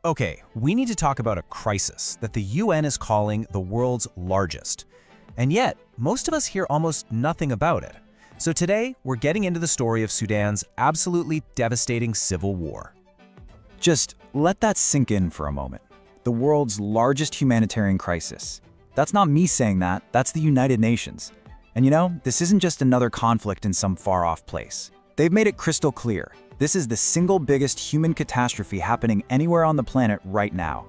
Okay, we need to talk about a crisis that the UN is calling the world's largest. And yet, most of us hear almost nothing about it. So today, we're getting into the story of Sudan's absolutely devastating civil war. Just let that sink in for a moment. The world's largest humanitarian crisis. That's not me saying that, that's the United Nations. And you know, this isn't just another conflict in some far-off place. They've made it crystal clear. This is the single biggest human catastrophe happening anywhere on the planet right now.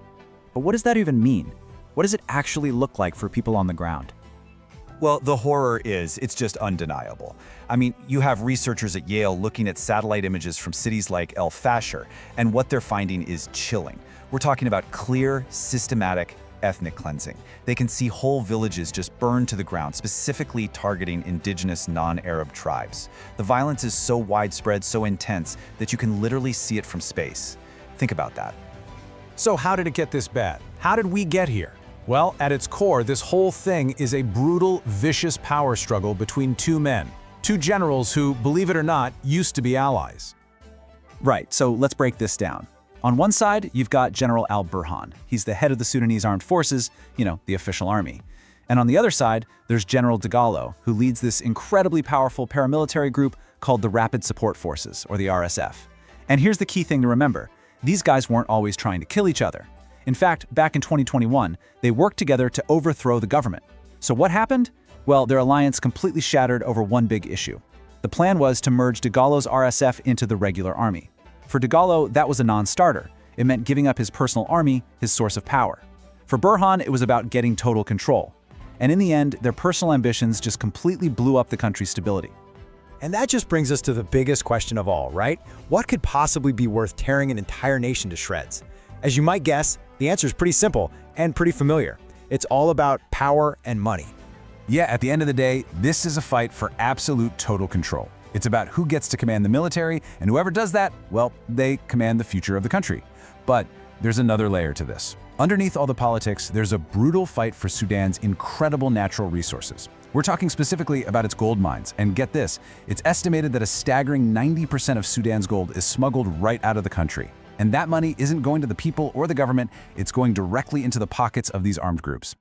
But what does that even mean? What does it actually look like for people on the ground? Well, the horror it's just undeniable. I mean, you have researchers at Yale looking at satellite images from cities like El Fasher, and what they're finding is chilling. We're talking about clear, systematic ethnic cleansing. They can see whole villages just burned to the ground, specifically targeting indigenous non-Arab tribes. The violence is so widespread, so intense, that you can literally see it from space. Think about that. So how did it get this bad? How did we get here? Well, at its core, this whole thing is a brutal, vicious power struggle between two men. Two generals who, believe it or not, used to be allies. Right, so let's break this down. On one side, you've got General al-Burhan. He's the head of the Sudanese Armed Forces, the official army. And on the other side, there's General Dagalo, who leads this incredibly powerful paramilitary group called the Rapid Support Forces, or the RSF. And here's the key thing to remember. These guys weren't always trying to kill each other. In fact, back in 2021, they worked together to overthrow the government. So what happened? Well, their alliance completely shattered over one big issue. The plan was to merge Dagalo's RSF into the regular army. For Dagalo, that was a non-starter. It meant giving up his personal army, his source of power. For Burhan, it was about getting total control. And in the end, their personal ambitions just completely blew up the country's stability. And that just brings us to the biggest question of all, right? What could possibly be worth tearing an entire nation to shreds? As you might guess, the answer is pretty simple and pretty familiar. It's all about power and money. Yeah, at the end of the day, this is a fight for absolute total control. It's about who gets to command the military, and whoever does that, well, they command the future of the country. But there's another layer to this. Underneath all the politics, there's a brutal fight for Sudan's incredible natural resources. We're talking specifically about its gold mines, and get this, it's estimated that a staggering 90% of Sudan's gold is smuggled right out of the country. And that money isn't going to the people or the government, it's going directly into the pockets of these armed groups.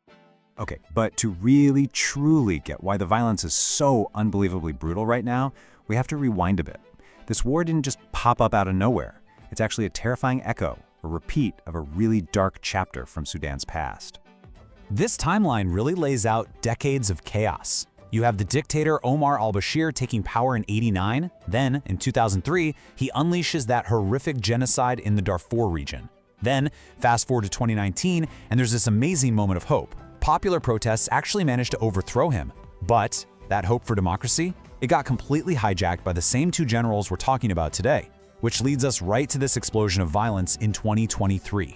Okay, but to really, truly get why the violence is so unbelievably brutal right now, we have to rewind a bit. This war didn't just pop up out of nowhere. It's actually a terrifying echo, a repeat of a really dark chapter from Sudan's past. This timeline really lays out decades of chaos. You have the dictator Omar al-Bashir taking power in '89. Then, in 2003, he unleashes that horrific genocide in the Darfur region. Then, fast forward to 2019, and there's this amazing moment of hope. Popular protests actually managed to overthrow him. But that hope for democracy? It got completely hijacked by the same two generals we're talking about today, which leads us right to this explosion of violence in 2023.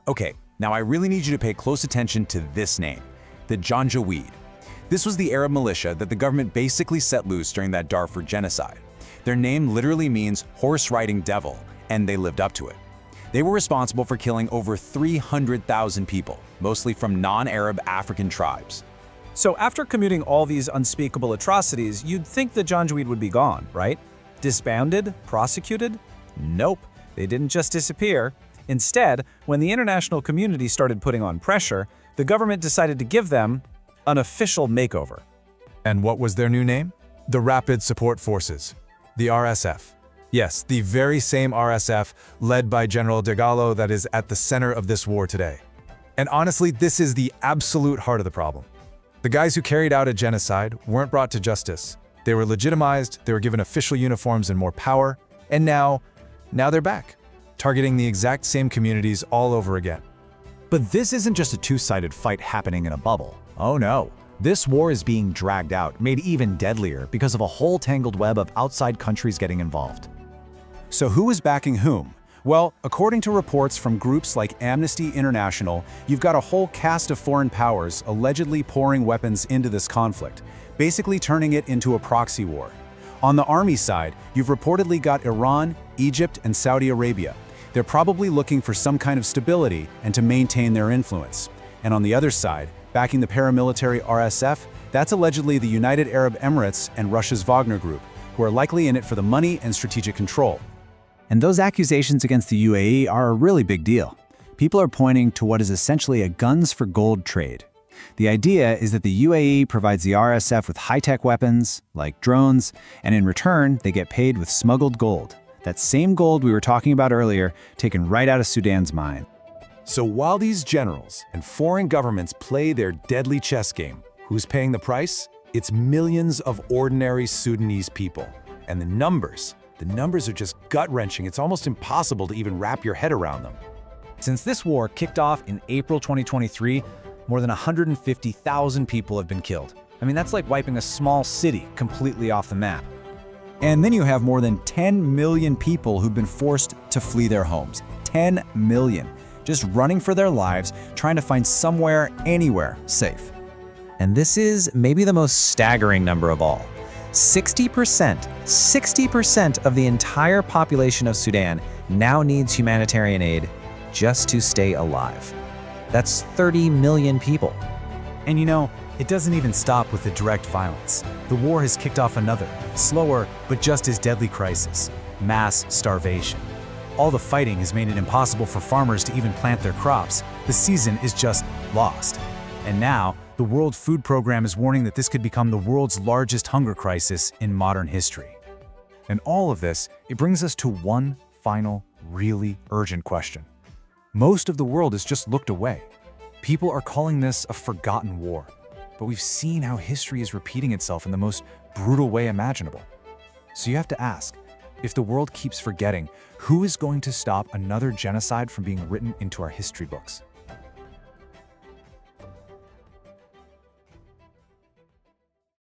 Okay, now I really need you to pay close attention to this name, the Janjaweed. This was the Arab militia that the government basically set loose during that Darfur genocide. Their name literally means horse-riding devil, and they lived up to it. They were responsible for killing over 300,000 people, mostly from non-Arab African tribes. So after committing all these unspeakable atrocities, you'd think the Janjaweed would be gone, right? Disbanded? Prosecuted? Nope, they didn't just disappear. Instead, when the international community started putting on pressure, the government decided to give them an official makeover. And what was their new name? The Rapid Support Forces, the RSF. Yes, the very same RSF led by General Dagalo that is at the center of this war today. And honestly, this is the absolute heart of the problem. The guys who carried out a genocide weren't brought to justice. They were legitimized, they were given official uniforms and more power, and now they're back, targeting the exact same communities all over again. But this isn't just a two-sided fight happening in a bubble. Oh no. This war is being dragged out, made even deadlier because of a whole tangled web of outside countries getting involved. So who is backing whom? Well, according to reports from groups like Amnesty International, you've got a whole cast of foreign powers allegedly pouring weapons into this conflict, basically turning it into a proxy war. On the army side, you've reportedly got Iran, Egypt, and Saudi Arabia. They're probably looking for some kind of stability and to maintain their influence. And on the other side, backing the paramilitary RSF, that's allegedly the United Arab Emirates and Russia's Wagner Group, who are likely in it for the money and strategic control. And those accusations against the UAE are a really big deal. people are pointing to what is essentially a guns for gold trade. The idea is that the UAE provides the RSF with high-tech weapons, like drones, and in return, they get paid with smuggled gold. That same gold we were talking about earlier, taken right out of Sudan's mine. So while these generals and foreign governments play their deadly chess game, who's paying the price? It's millions of ordinary Sudanese people. And the numbers are just gut-wrenching. It's almost impossible to even wrap your head around them. Since this war kicked off in April 2023, more than 150,000 people have been killed. I mean, that's like wiping a small city completely off the map. And then you have more than 10 million people who've been forced to flee their homes. 10 million. Just running for their lives, trying to find somewhere, anywhere, safe. And this is maybe the most staggering number of all. 60% of the entire population of Sudan now needs humanitarian aid just to stay alive. That's 30 million people. And you know, it doesn't even stop with the direct violence. The war has kicked off another, slower, but just as deadly crisis: mass starvation. All the fighting has made it impossible for farmers to even plant their crops. The season is just lost. And now, the World Food Program is warning that this could become the world's largest hunger crisis in modern history. And all of this, it brings us to one final, really urgent question. Most of the world has just looked away. People are calling this a forgotten war. But we've seen how history is repeating itself in the most brutal way imaginable. So you have to ask, if the world keeps forgetting, who is going to stop another genocide from being written into our history books?